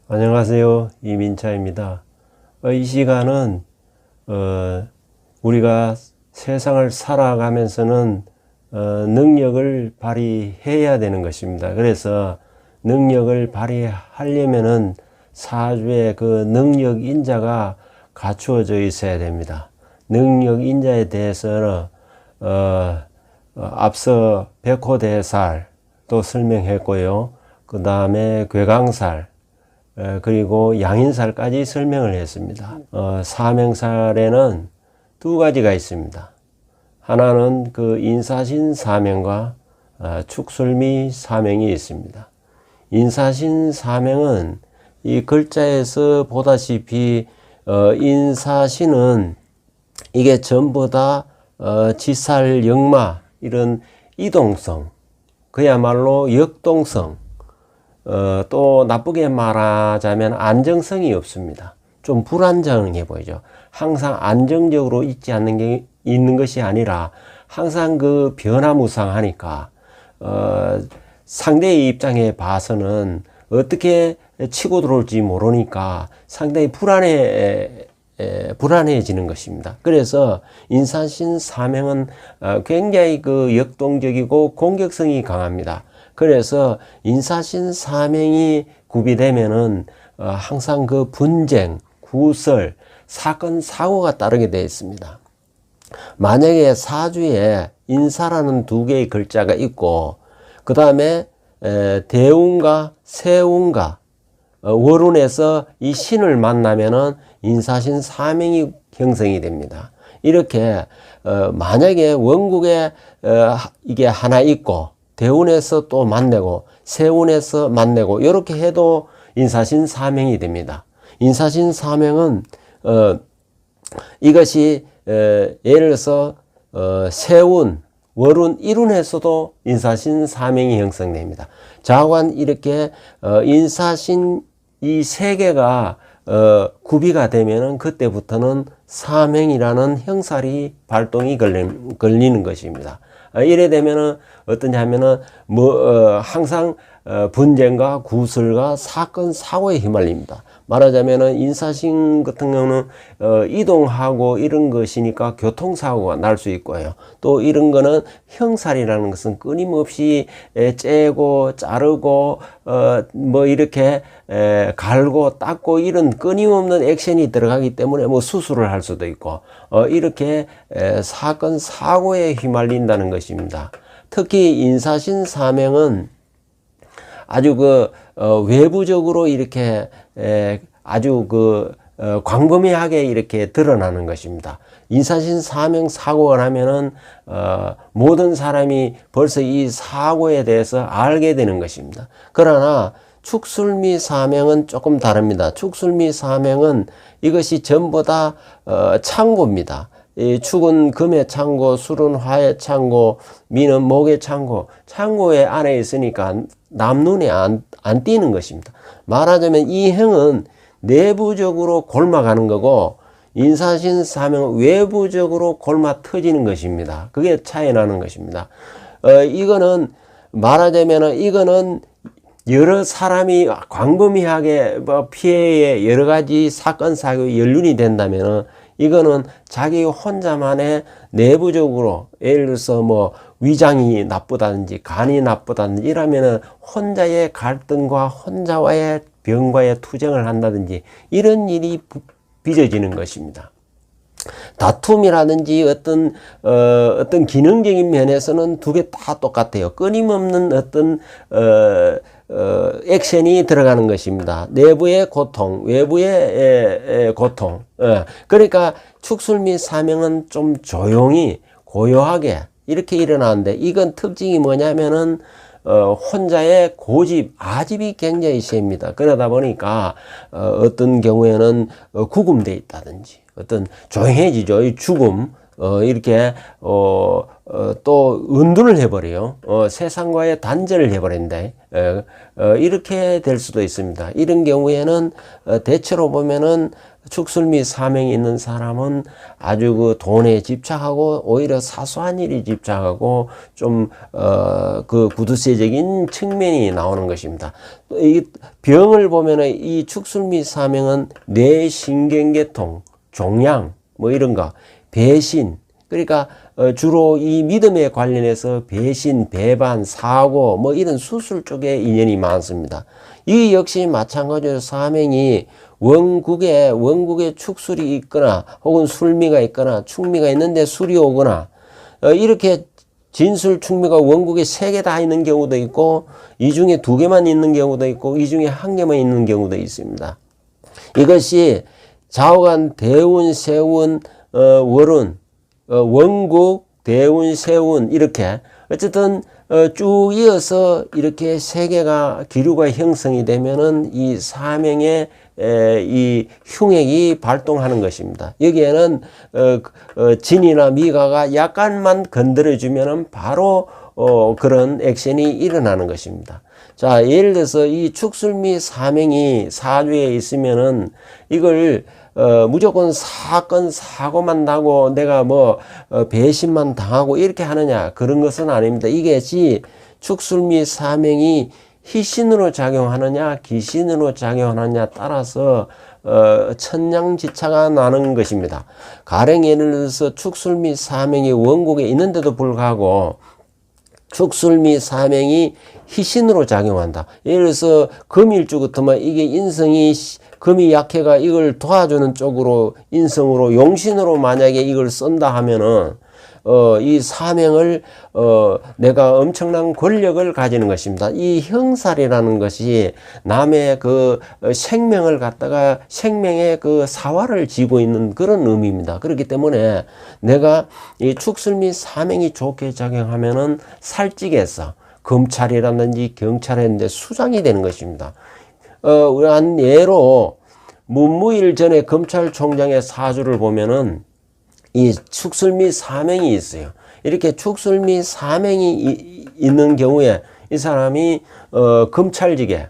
안녕하세요. 이민차입니다. 이 시간은 우리가 세상을 살아가면서는 능력을 발휘해야 되는 것입니다. 그래서 능력을 발휘하려면은 사주에 그 능력 인자가 갖추어져 있어야 됩니다. 능력 인자에 대해서는 앞서 백호대살 또 설명했고요. 그 다음에 괴강살 그리고 양인살까지 설명을 했습니다. 사명살에는 두 가지가 있습니다. 하나는 그 인사신 사명과 축술미 사명이 있습니다. 인사신 사명은 이 글자에서 보다시피 인사신은 이게 전부 다 지살, 역마 이런 이동성, 그야말로 역동성, 또 나쁘게 말하자면 안정성이 없습니다. 좀 불안정해 보이죠. 항상 안정적으로 있는 것이 아니라 항상 그 변화무쌍하니까 상대의 입장에 봐서는 어떻게 치고 들어올지 모르니까 상당히 불안해지는 것입니다. 그래서 인사신 사명은 굉장히 그 역동적이고 공격성이 강합니다. 그래서 인사신 사명이 구비되면은 항상 그 분쟁, 구설, 사건, 사고가 따르게 되어 있습니다. 만약에 사주에 인사라는 두 개의 글자가 있고 그 다음에 대운과 세운과 월운에서 이 신을 만나면은 인사신 사명이 형성이 됩니다. 이렇게 만약에 원국에 이게 하나 있고 대운에서 또 만나고 세운에서 만나고 이렇게 해도 인사신 사명이 됩니다. 인사신 사명은 이것이 예를 들어서 세운, 월운, 일운에서도 인사신 사명이 형성됩니다. 자관 이렇게 인사신 이 세 개가 구비가 되면은 그때부터는 사명이라는 형살이 발동이 걸리는 것입니다. 이래 되면은 어떠냐 하면은 항상 분쟁과 구설과 사건 사고에 휘말립니다. 말하자면은 인사신 같은 경우는 이동하고 이런 것이니까 교통사고가 날 수 있고요. 또 이런 거는 형살이라는 것은 끊임없이 째고 자르고 이렇게 갈고 닦고 이런 끊임없는 액션이 들어가기 때문에 수술을 할 수도 있고 이렇게 사건 사고에 휘말린다는 것입니다. 특히 인사신 사명은 아주 외부적으로 이렇게 아주 광범위하게 이렇게 드러나는 것입니다. 인사신 사명 사고가 나면은 모든 사람이 벌써 이 사고에 대해서 알게 되는 것입니다. 그러나 축술미 사명은 조금 다릅니다. 축술미 사명은 이것이 전부 다 창고입니다. 이 축은 금의 창고, 술은 화의 창고, 미는 목의 창고, 창고에 안에 있으니까 남 눈에 안 띄는 것입니다. 말하자면 이 행은 내부적으로 골마가는 거고 인사신 사명은 외부적으로 골마 터지는 것입니다. 그게 차이 나는 것입니다. 이거는 말하자면 이거는 여러 사람이 광범위하게 피해에 여러 가지 사건 사고에 연륜이 된다면은 이거는 자기 혼자만의 내부적으로 예를 들어서 위장이 나쁘다든지 간이 나쁘다든지 이러면은 혼자의 갈등과 혼자와의 병과의 투쟁을 한다든지 이런 일이 빚어지는 것입니다. 다툼이라든지 어떤 기능적인 면에서는 두 개 다 똑같아요. 끊임없는 어떤 액션이 들어가는 것입니다. 내부의 고통, 외부의 고통. 그러니까 축술 및 사명은 좀 조용히 고요하게 이렇게 일어나는데 이건 특징이 뭐냐면은 혼자의 고집, 아집이 굉장히 셉니다. 그러다 보니까 어떤 경우에는 구금돼 있다든지 어떤 조용해지죠. 이 죽음 이렇게 또 은둔을 해버려요. 세상과의 단절을 해버린다. 이렇게 될 수도 있습니다. 이런 경우에는 대체로 보면은 축술 및 사명이 있는 사람은 아주 그 돈에 집착하고 오히려 사소한 일에 집착하고 좀 그 구두쇠적인 측면이 나오는 것입니다. 이 병을 보면은 이 축술 및 사명은 뇌신경계통, 종양 뭐 이런 거, 배신, 그러니까 주로 이 믿음에 관련해서 배신, 배반, 사고 뭐 이런 수술 쪽에 인연이 많습니다. 이 역시 마찬가지로 사명이 원국에 축술이 있거나 혹은 술미가 있거나 축미가 있는데 술이 오거나 이렇게 진술, 축미가 원국에 3개 다 있는 경우도 있고 이 중에 2개만 있는 경우도 있고 이 중에 1개만 있는 경우도 있습니다. 이것이 좌우간 대운, 세운, 월운, 원국, 대운, 세운 이렇게 어쨌든 쭉 이어서 이렇게 3개가 기류가 형성이 되면은 이 사명의 이 흉액이 발동하는 것입니다. 여기에는 진이나 미가가 약간만 건드려주면은 바로 그런 액션이 일어나는 것입니다. 자, 예를 들어서 이 축술 및 사명이 사주에 있으면은 이걸 무조건 사건, 사고만 나고 내가 뭐 배신만 당하고 이렇게 하느냐 그런 것은 아닙니다. 이것이 축술 및 사명이 희신으로 작용하느냐 기신으로 작용하느냐 따라서 천냥지차가 나는 것입니다. 가령 예를 들어서 축술 및 사명이 원국에 있는데도 불구하고 축술 및 사명이 희신으로 작용한다. 예를 들어서 금일주 같으면 이게 인성이 금이 약해가 이걸 도와주는 쪽으로 인성으로 용신으로 만약에 이걸 쓴다 하면은 이 사명을 내가 엄청난 권력을 가지는 것입니다. 이 형살이라는 것이 남의 그 생명을 갖다가 생명의 그 사활을 지고 있는 그런 의미입니다. 그렇기 때문에 내가 이 축술 및 사명이 좋게 작용하면은 살찌게서 검찰이라든지 경찰인데 수장이 되는 것입니다. 한 예로 문무일 전에 검찰총장의 사주를 보면은 이 축술 및 사명이 있어요. 이렇게 축술 및 사명이 있는 경우에 이 사람이 검찰직에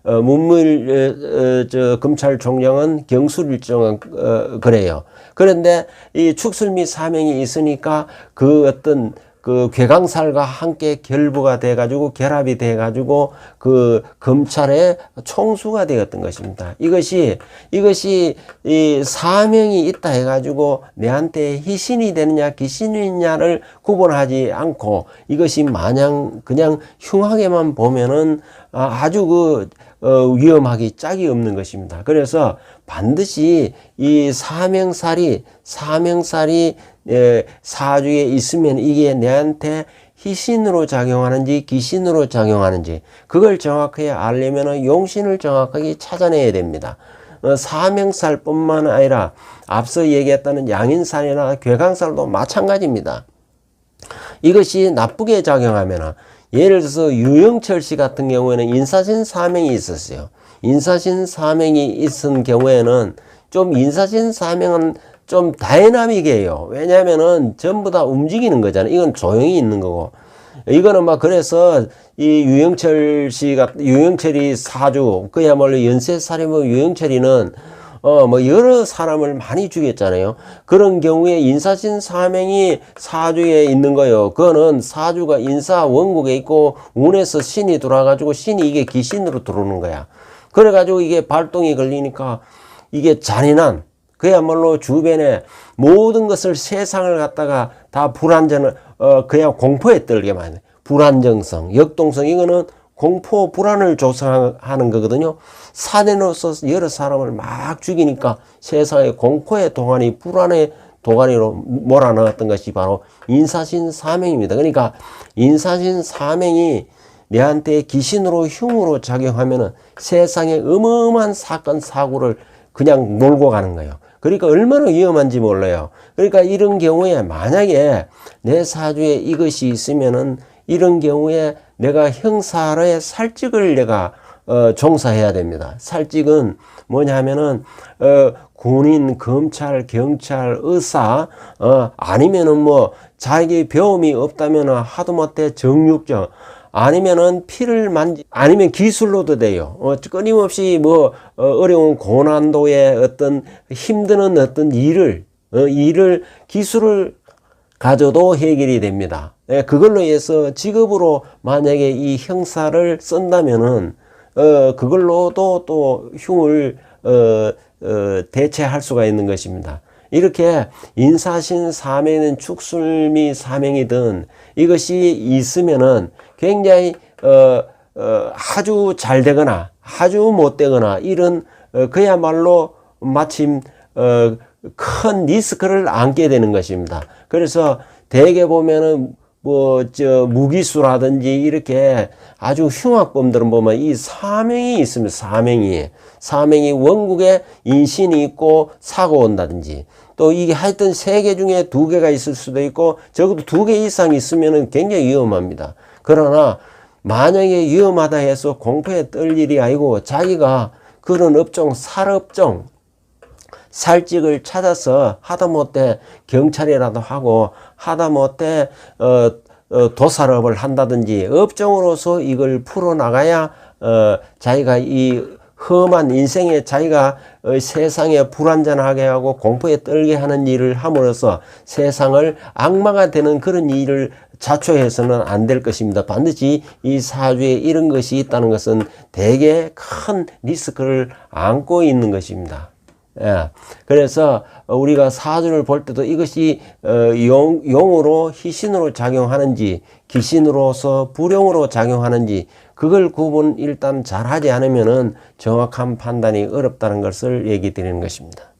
문무일 검찰총장은 경술일정은 그래요. 그런데 이 축술 및 사명이 있으니까 그 어떤 그 괴강살과 함께 결부가 돼가지고 결합이 돼가지고 그 검찰의 총수가 되었던 것입니다. 이것이 이 사명이 있다 해가지고 내한테 희신이 되느냐 기신이냐를 구분하지 않고 이것이 마냥 그냥 흉하게만 보면은 아주 그 위험하기 짝이 없는 것입니다. 그래서 반드시 이 사명살이 사주에 있으면 이게 내한테 희신으로 작용하는지 기신으로 작용하는지 그걸 정확하게 알려면 용신을 정확하게 찾아내야 됩니다. 사명살뿐만 아니라 앞서 얘기했다는 양인살이나 괴강살도 마찬가지입니다. 이것이 나쁘게 작용하면 예를 들어서 유영철 씨 같은 경우에는 인사신 사명이 있었어요. 인사신 사명이 있은 경우에는 좀 인사신 사명은 좀 다이나믹이에요. 왜냐하면은 전부 다 움직이는 거잖아요. 이건 조용히 있는 거고. 이거는 막 그래서 이 유영철이 사주, 그야말로 연쇄살인범 유영철이는 뭐 여러 사람을 많이 죽였잖아요. 그런 경우에 인사신 사명이 사주에 있는 거예요. 그거는 사주가 인사 원국에 있고 운에서 신이 들어와가지고 신이 이게 기신으로 들어오는 거야. 그래가지고 이게 발동이 걸리니까 이게 잔인한 그야말로 주변에 모든 것을 세상을 갖다가 다 그냥 공포에 떨게 만드는 불안정성, 역동성 이거는 공포 불안을 조성하는 거거든요. 사내로서 여러 사람을 막 죽이니까 세상의 공포의 동안이 불안의 도가니로 몰아넣었던 것이 바로 인사신 사명입니다. 그러니까 인사신 사명이 내한테 기신으로 흉으로 작용하면은 세상에 어마어마한 사건 사고를 그냥 몰고 가는 거예요. 그러니까 얼마나 위험한지 몰라요. 그러니까 이런 경우에 만약에 내 사주에 이것이 있으면은 이런 경우에 내가 형사의 살직을 내가 종사해야 됩니다. 살직은 뭐냐 하면은 군인, 검찰, 경찰, 의사 아니면은 뭐 자기 배움이 없다면은 하다못해 정육점 아니면은 피를 아니면 기술로도 돼요. 끊임없이 뭐 어려운 고난도의 어떤 힘드는 어떤 일을 기술을 가져도 해결이 됩니다. 그걸로 해서 직업으로 만약에 이 형사를 쓴다면은 그걸로도 또 흉을 대체할 수가 있는 것입니다. 이렇게 인사신 사명이든 축술미 사명이든 이것이 있으면은 굉장히 아주 잘 되거나 아주 못 되거나 이런 그야말로 마침 큰 리스크를 안게 되는 것입니다. 그래서 대개 보면은 무기수라든지 이렇게 아주 흉악범들은 보면 이 사명이 있습니다. 사명이 원국에 인신이 있고 사고 온다든지 또 이게 하여튼 3개 중에 2개가 있을 수도 있고 적어도 2개 이상 있으면은 굉장히 위험합니다. 그러나 만약에 위험하다 해서 공포에 떨 일이 아니고 자기가 그런 업종, 살업종, 살직을 찾아서 하다못해 경찰이라도 하고 하다못해 도살업을 한다든지 업종으로서 이걸 풀어나가야 자기가 이 험한 인생에 자기가 세상에 불안전하게 하고 공포에 떨게 하는 일을 함으로써 세상을 악마가 되는 그런 일을 자초해서는 안 될 것입니다. 반드시 이 사주에 이런 것이 있다는 것은 대개 큰 리스크를 안고 있는 것입니다. 예. 그래서 우리가 사주를 볼 때도 이것이 용으로 희신으로 작용하는지 귀신으로서 불용으로 작용하는지 그걸 구분 일단 잘 하지 않으면은 정확한 판단이 어렵다는 것을 얘기 드리는 것입니다.